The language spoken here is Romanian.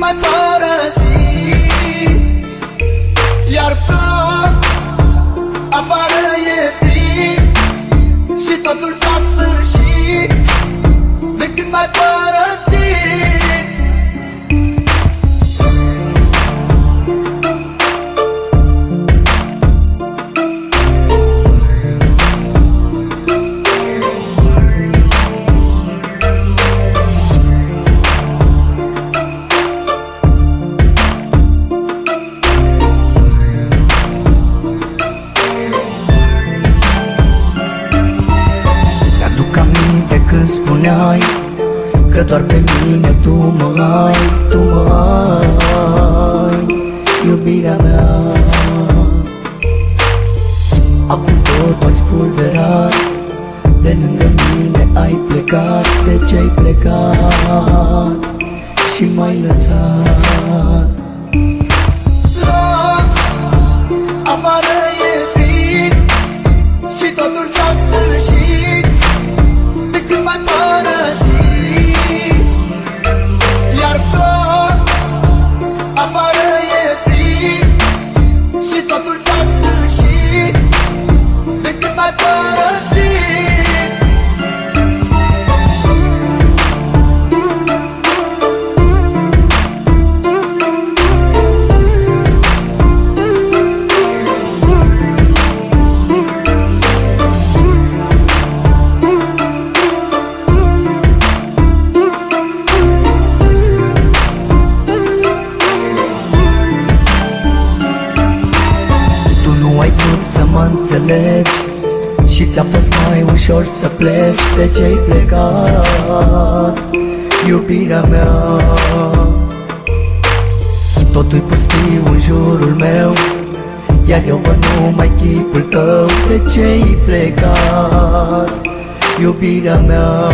m-ai părăsit. Iar plouă, afară e frig și totul s-a sfârșit de când m-ai părăsit. Când spuneai că doar pe mine tu mă ai, tu mă ai, iubirea mea. Acum totul ai spulberat, de lângă mine ai plecat. De ce ai plecat și m-ai lăsat? Afară e frig și totul s-a sfârșit de când m-ai părăsit. Iar plouă, afară e frig și totul s-a sfârșit de când m-ai părăsit. Ai vrut să mă înțelegi și ți-a fost mai ușor să pleci. De ce-ai plecat, iubirea mea? Totul-i pustiu în jurul meu, iar eu văd numai chipul tău. De ce-ai plecat, iubirea mea?